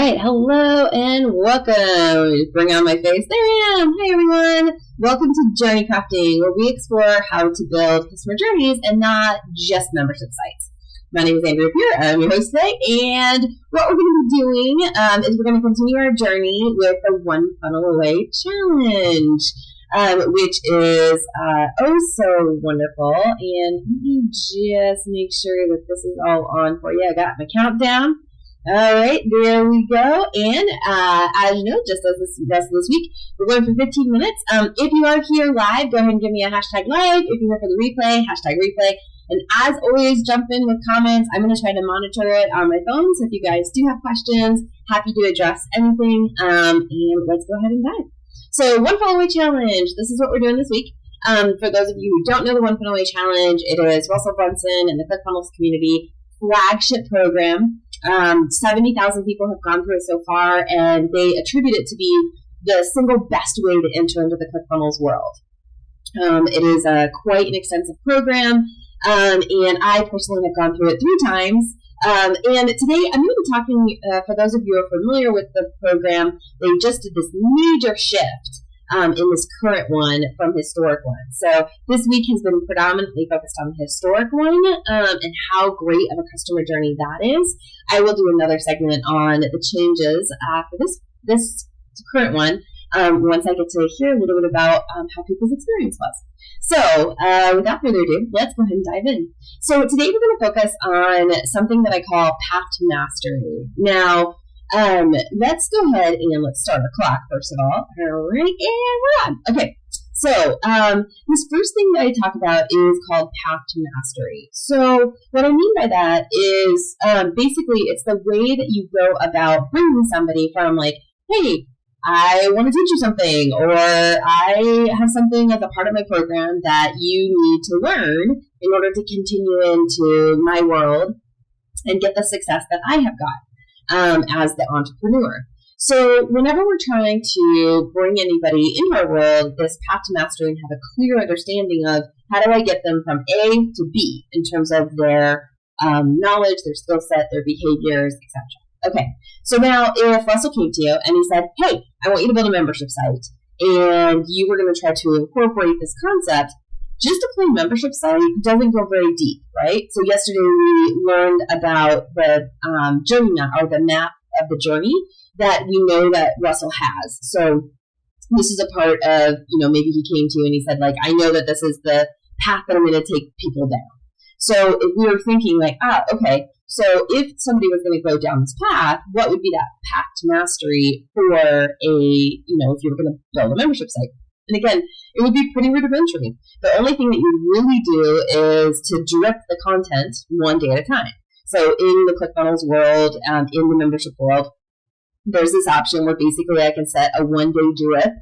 right, hello and welcome. Bring on my face. There I am. Hi everyone. Welcome to Journey Crafting, where we explore how to build customer journeys and not just membership sites. My name is Andrea Pierre. I'm your host today, and what we're going to be doing is we're going to continue our journey with the One Funnel Away Challenge, which is oh so wonderful. And let me just make sure that this is all on for you. I got my countdown. All right, there we go. And as you know, just as this week, we're going for 15 minutes. If you are here live, go ahead and give me a hashtag live. If you're here for the replay, hashtag replay. And as always, jump in with comments. I'm going to try to monitor it on my phone. So if you guys do have questions, happy to address anything. And let's go ahead and dive. So One Funnel Away Challenge. This is what we're doing this week. For those of you who don't know the One Funnel Away Challenge, it is Russell Brunson and the ClickFunnels community flagship program. 70,000 people have gone through it so far, and they attribute it to be the single best way to enter into the ClickFunnels world. It is quite an extensive program, and I personally have gone through it 3 times. And today I'm going to be talking, for those of you who are familiar with the program, they just did this major shift in this current one from historic one. So this week has been predominantly focused on the historic one and how great of a customer journey that is. I will do another segment on the changes for this current one once I get to hear a little bit about how people's experience was. So without further ado, let's go ahead and dive in. So today we're going to focus on something that I call Path to Mastery. Now, let's go ahead and let's start our clock first of all. All right, and we're on. Okay, so this first thing that I talk about is called Path to Mastery. So what I mean by that is basically it's the way that you go about bringing somebody from like, hey, I want to teach you something, or I have something as a part of my program that you need to learn in order to continue into my world and get the success that I have got as the entrepreneur. So whenever we're trying to bring anybody into our world, this path to mastery and have a clear understanding of how do I get them from A to B in terms of their knowledge, their skill set, their behaviors, etc. Okay, so now if Russell came to you and he said, hey, I want you to build a membership site, and you were going to try to incorporate this concept, just a plain membership site doesn't go very deep, right? So yesterday we learned about the journey map, or the map of the journey that we know that Russell has. So this is a part of, maybe he came to you and he said, like, I know that this is the path that I'm going to take people down. So if we were thinking like, okay, so if somebody was going to go down this path, what would be that path to mastery for if you were going to build a membership site? And again, it would be pretty rudimentary. The only thing that you really do is to drip the content one day at a time. So in the ClickFunnels world, in the membership world, there's this option where basically I can set a one-day drip,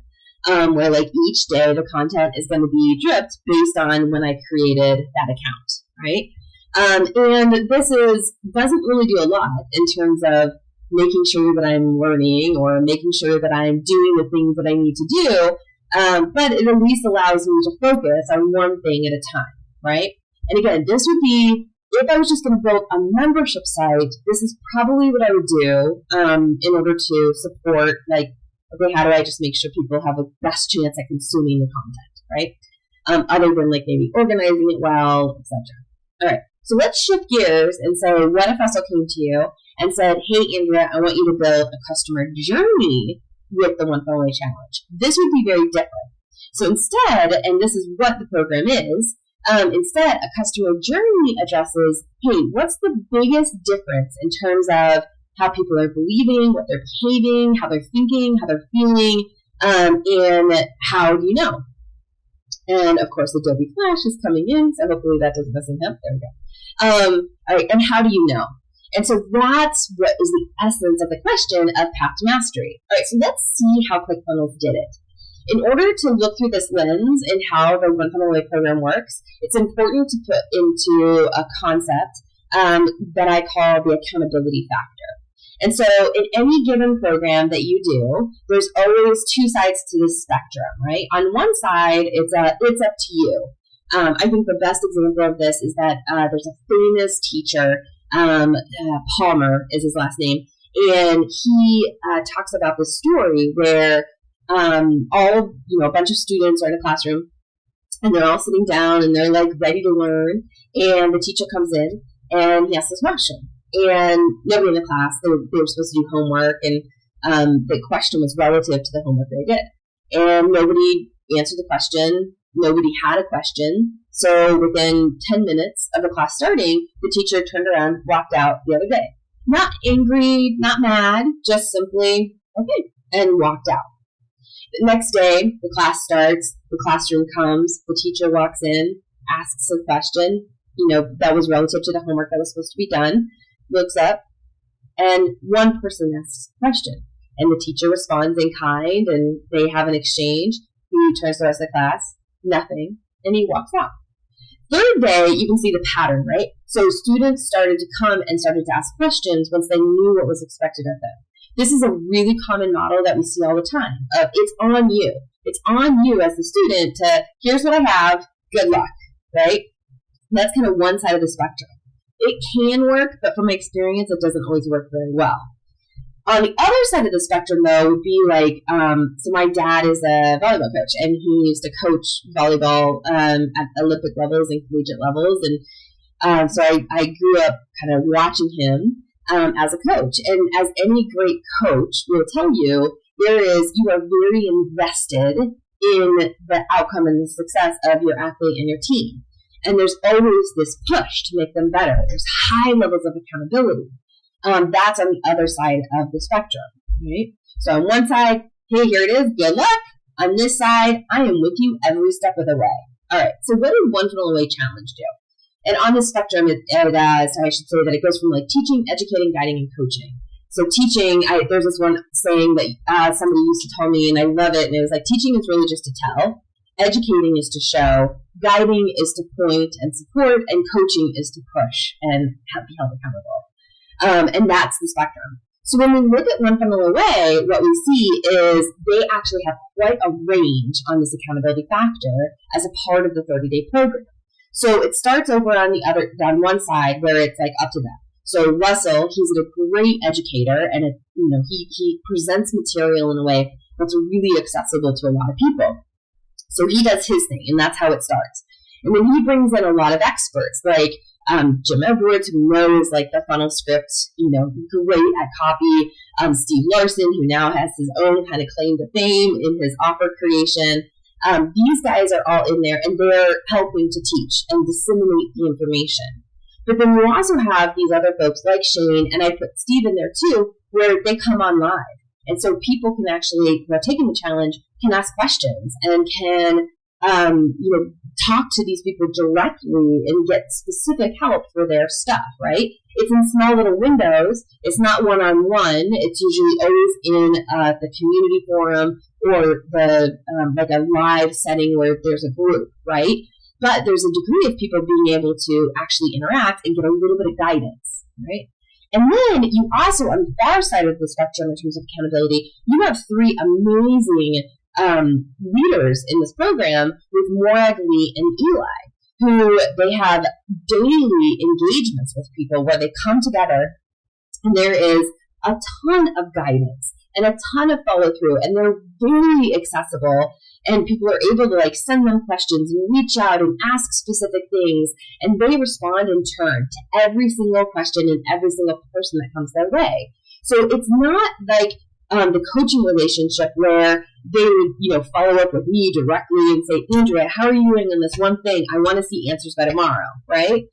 where like each day the content is going to be dripped based on when I created that account, right? And this doesn't really do a lot in terms of making sure that I'm learning or making sure that I'm doing the things that I need to do. But it at least allows me to focus on one thing at a time, right? And again, this would be, if I was just going to build a membership site, this is probably what I would do in order to support, like, okay, how do I just make sure people have the best chance at consuming the content, right? Other than, like, maybe organizing it well, etc. All right, so let's shift gears and say, what if Russell came to you and said, hey, Andrea, I want you to build a customer journey with the One Funnel Away Challenge? This would be very different. So instead, and this is what the program is, instead, a customer journey addresses, hey, what's the biggest difference in terms of how people are believing, what they're behaving, how they're thinking, how they're feeling, and how do you know? And of course, Adobe Flash is coming in, so hopefully that doesn't mess him up. There we go. All right, and how do you know? And so that's what is the essence of the question of Path to Mastery. All right, so let's see how ClickFunnels did it. In order to look through this lens and how the One Funnel Away program works, it's important to put into a concept that I call the accountability factor. And so in any given program that you do, there's always 2 sides to the spectrum, right? On one side, it's up to you. I think the best example of this is that there's a famous teacher, Palmer is his last name, And he talks about this story where a bunch of students are in a classroom, and they're all sitting down, and they're like ready to learn. And the teacher comes in, and he asks this question. And nobody in the class, they were supposed to do homework, and the question was relative to the homework they did. And nobody answered the question. Nobody had a question. So within 10 minutes of the class starting, the teacher turned around, walked out the other day. Not angry, not mad, just simply, okay, and walked out. The next day, the class starts, the classroom comes, the teacher walks in, asks a question, that was relative to the homework that was supposed to be done, looks up, and one person asks a question. And the teacher responds in kind, and they have an exchange. He turns to the rest of the class, nothing, and he walks out. Third day, you can see the pattern, right? So students started to come and started to ask questions once they knew what was expected of them. This is a really common model that we see all the time. It's on you. It's on you as the student to, here's what I have, good luck, right? And that's kind of one side of the spectrum. It can work, but from my experience, it doesn't always work very well. On the other side of the spectrum, though, would be like, so my dad is a volleyball coach, and he used to coach volleyball at Olympic levels and collegiate levels. And so I grew up kind of watching him as a coach. And as any great coach will tell you, you are very invested in the outcome and the success of your athlete and your team. And there's always this push to make them better. There's high levels of accountability. That's on the other side of the spectrum, right? So on one side, hey, here it is, good luck. On this side, I am with you every step of the way. All right, so what did One Funnel Away Challenge do? And on the spectrum, so I should say that it goes from like teaching, educating, guiding, and coaching. So teaching, there's this one saying that somebody used to tell me, and I love it, and it was like, teaching is really just to tell, educating is to show, guiding is to point and support, and coaching is to push and be held accountable. And that's the spectrum. So when we look at One Funnel Away, what we see is they actually have quite a range on this accountability factor as a part of the 30-day program. So it starts over on one side where it's like up to them. So Russell, he's a great educator, and he presents material in a way that's really accessible to a lot of people. So he does his thing, and that's how it starts. And then he brings in a lot of experts, like Jim Edwards, who knows like the funnel script, great at copy. Steve Larson, who now has his own kind of claim to fame in his offer creation. These guys are all in there, and they're helping to teach and disseminate the information. But then you also have these other folks like Shane, and I put Steve in there too, where they come on live. And so people can actually, who are taking the challenge, can ask questions and can talk to these people directly and get specific help for their stuff, right? It's in small little windows. It's not one-on-one. It's usually always in the community forum or like a live setting where there's a group, right? But there's a degree of people being able to actually interact and get a little bit of guidance, right? And then you also, on the far side of the spectrum in terms of accountability, you have three amazing leaders in this program with Morag, Lee, and Eli, who they have daily engagements with people where they come together and there is a ton of guidance and a ton of follow through, and they're very accessible, and people are able to like send them questions and reach out and ask specific things, and they respond in turn to every single question and every single person that comes their way. So it's not like the coaching relationship where they would, follow up with me directly and say, Andrea, how are you doing on this one thing? I want to see answers by tomorrow, right?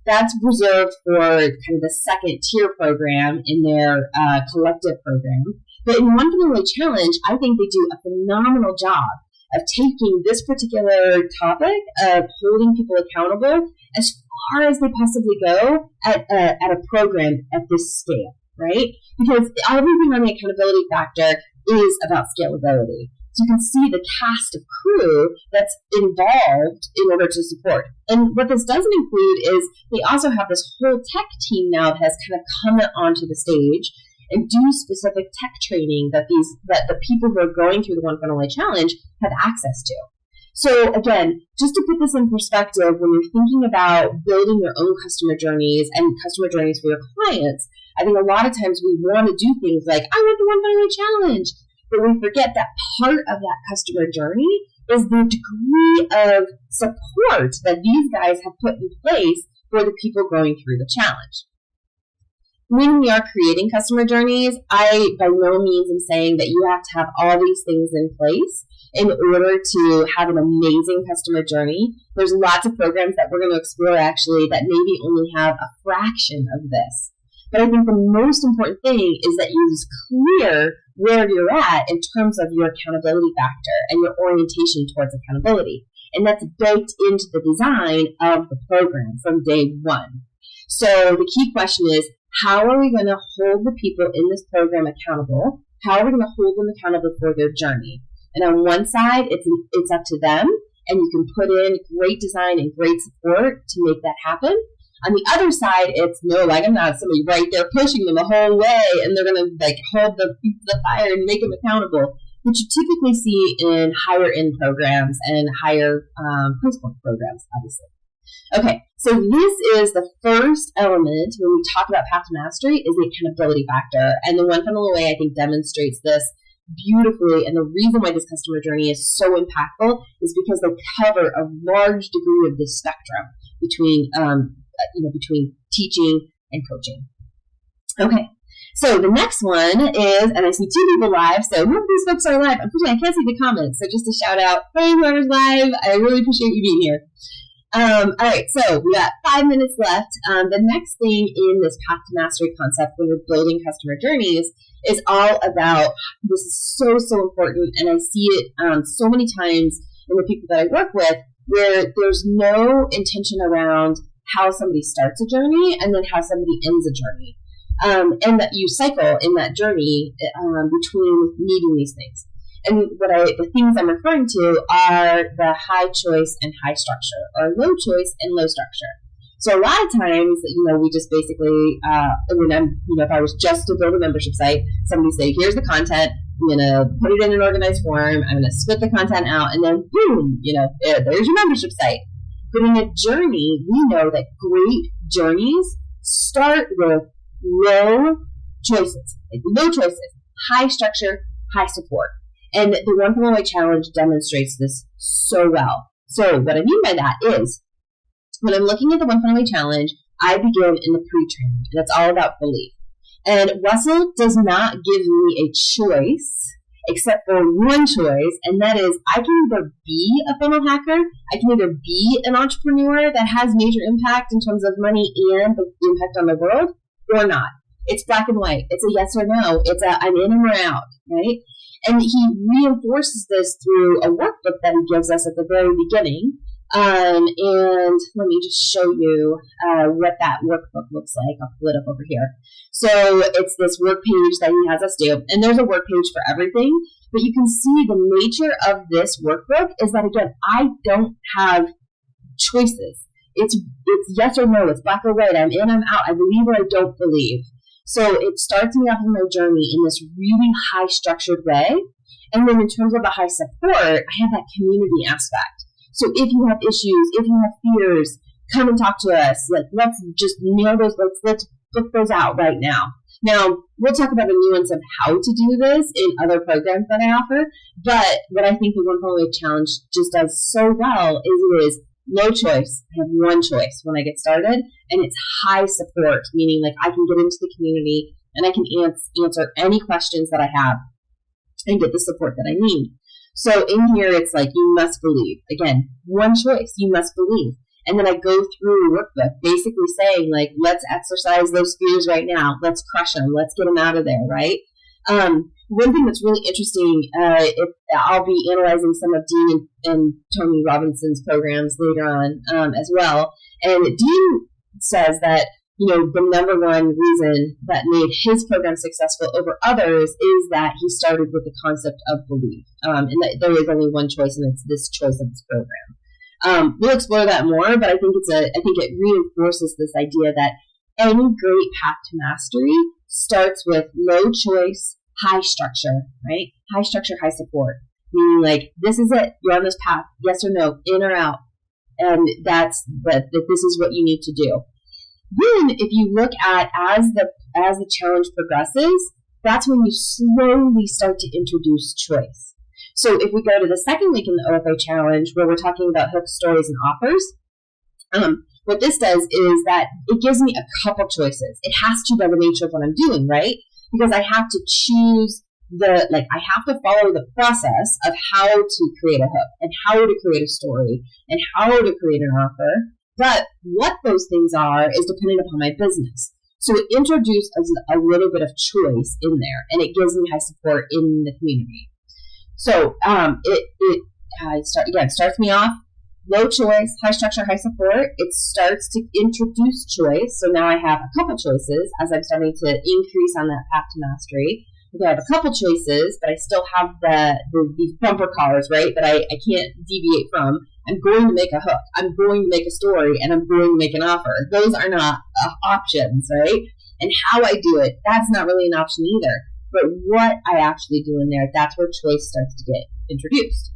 That's reserved for kind of the second tier program in their collective program. But in One Funnel Away Challenge, I think they do a phenomenal job of taking this particular topic of holding people accountable as far as they possibly go at a program at this scale, right? Because everything on the accountability factor is about scalability. So you can see the cast of crew that's involved in order to support. And what this doesn't include is they also have this whole tech team now that has kind of come onto the stage and do specific tech training that the people who are going through the One Funnel Away Challenge have access to. So again, just to put this in perspective, when you're thinking about building your own customer journeys and customer journeys for your clients, I think a lot of times we want to do things like, I want the One Funnel Away challenge, but we forget that part of that customer journey is the degree of support that these guys have put in place for the people going through the challenge. When we are creating customer journeys, I by no means am saying that you have to have all these things in place in order to have an amazing customer journey. There's lots of programs that we're going to explore actually that maybe only have a fraction of this. But I think the most important thing is that you're clear where you're at in terms of your accountability factor and your orientation towards accountability. And that's baked into the design of the program from day one. So the key question is, how are we going to hold the people in this program accountable? How are we going to hold them accountable for their journey? And on one side, it's up to them, and you can put in great design and great support to make that happen. On the other side, it's no, like I'm not somebody right there pushing them the whole way, and they're going to like hold the feet to the fire and make them accountable, which you typically see in higher end programs and higher price point programs, obviously. Okay, so this is the first element when we talk about Path to Mastery is the accountability factor, and the One Funnel Away I think demonstrates this beautifully. And the reason why this customer journey is so impactful is because they cover a large degree of this spectrum between between teaching and coaching. Okay, so the next one is, and I see two people live, so whoever these folks are live, unfortunately I can't see the comments, so just a shout out, hey whoever's live, I really appreciate you being here. All right, so we got 5 minutes left. The next thing in this Path to Mastery concept when we're building customer journeys is all about, this is so, so important, and I see it so many times in the people that I work with, where there's no intention around how somebody starts a journey and then how somebody ends a journey. And that you cycle in that journey between needing these things. And the things I'm referring to are the high choice and high structure, or low choice and low structure. So a lot of times, we just basically, if I was just to build a membership site, somebody say, here's the content, I'm going to put it in an organized form, I'm going to spit the content out, and then boom, there's your membership site. But in a journey, we know that great journeys start with low choices, high structure, high support. And the One Funnel Away Challenge demonstrates this so well. So what I mean by that is, when I'm looking at the One Funnel Away Challenge, I begin in the pre-training, and it's all about belief. And Russell does not give me a choice, except for one choice, and that is I can either be a funnel hacker, I can either be an entrepreneur that has major impact in terms of money and the impact on the world, or not. It's black and white. It's a yes or no. It's a I'm in and we're out, right? And he reinforces this through a workbook that he gives us at the very beginning. And let me just show you what that workbook looks like. I'll pull it up over here. So it's this work page that he has us do. And there's a work page for everything. But you can see the nature of this workbook is that, again, I don't have choices. It's yes or no. It's black or white. I'm in, I'm out. I believe or I don't believe. So it starts me off on my journey in this really high structured way. And then in terms of the high support, I have that community aspect. So if you have issues, if you have fears, come and talk to us. Let's just nail those. Let's put those out right now. Now, we'll talk about the nuance of how to do this in other programs that I offer. But what I think the One Funnel Away Challenge just does so well is no choice. I have one choice when I get started, and it's high support, meaning I can get into the community and I can answer any questions that I have and get the support that I need. So in here, it's you must believe. Again, one choice, you must believe. And then I go through a workbook basically saying, let's exercise those fears right now. Let's crush them. Let's get them out of there, right? One thing that's really interesting, I'll be analyzing some of Dean and Tony Robinson's programs later on as well. And Dean says that, the number one reason that made his program successful over others is that he started with the concept of belief. And that there is only one choice, and it's this choice of this program. We'll explore that more, but I think it reinforces this idea that any great path to mastery starts with low choice, high structure, right? High structure, high support. Meaning this is it, you're on this path, yes or no, in or out. And that this is what you need to do. Then if you look at as as the challenge progresses, that's when you slowly start to introduce choice. So if we go to the second week in the OFA challenge, where we're talking about hooks, stories, and offers, what this does is that it gives me a couple choices. It has to by the nature of what I'm doing, right? Because I have to choose I have to follow the process of how to create a hook and how to create a story and how to create an offer. But what those things are is dependent upon my business. So it introduces a little bit of choice in there, and it gives me high support in the community. So it starts me off low choice, high structure, high support. It starts to introduce choice. So now I have a couple choices as I'm starting to increase on that path to mastery. Okay, I have a couple choices, but I still have these bumper cars, right, that I can't deviate from. I'm going to make a hook. I'm going to make a story, and I'm going to make an offer. Those are not options, right? And how I do it, that's not really an option either. But what I actually do in there, that's where choice starts to get introduced.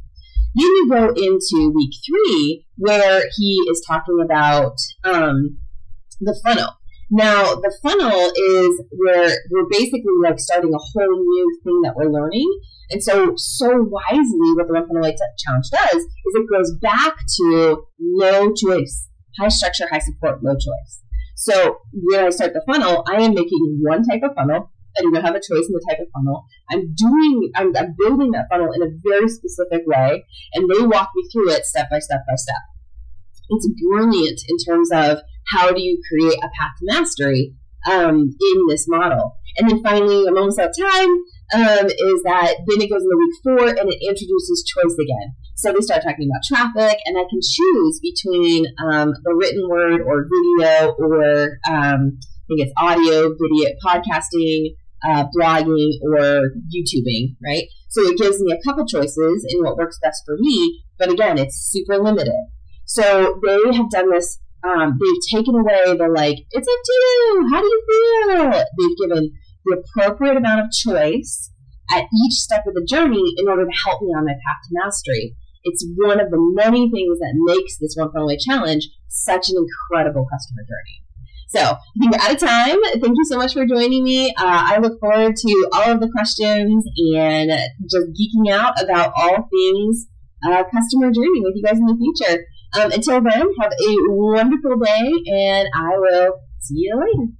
Then you go into week 3, where he is talking about the funnel. Now, the funnel is where we're basically like starting a whole new thing that we're learning. And so wisely, what the One Funnel Away Challenge does is it goes back to low choice, high structure, high support, low choice. So when I start the funnel, I am making one type of funnel. I do not have a choice in the type of funnel. I'm building that funnel in a very specific way, and they walk me through it step by step by step. It's brilliant in terms of how do you create a path to mastery in this model. And then finally, I'm almost out of time, is that then it goes into week 4 and it introduces choice again. So they start talking about traffic, and I can choose between the written word or video or I think it's audio, video, podcasting, blogging, or YouTubing, right? So it gives me a couple choices in what works best for me, but again, it's super limited. So they have done this, they've taken away the it's up to you, how do you feel? They've given the appropriate amount of choice at each step of the journey in order to help me on my path to mastery. It's one of the many things that makes this One Funnel Away Challenge such an incredible customer journey. So I think we're out of time. Thank you so much for joining me. I look forward to all of the questions and just geeking out about all things customer journey with you guys in the future. Until then, have a wonderful day, and I will see you later.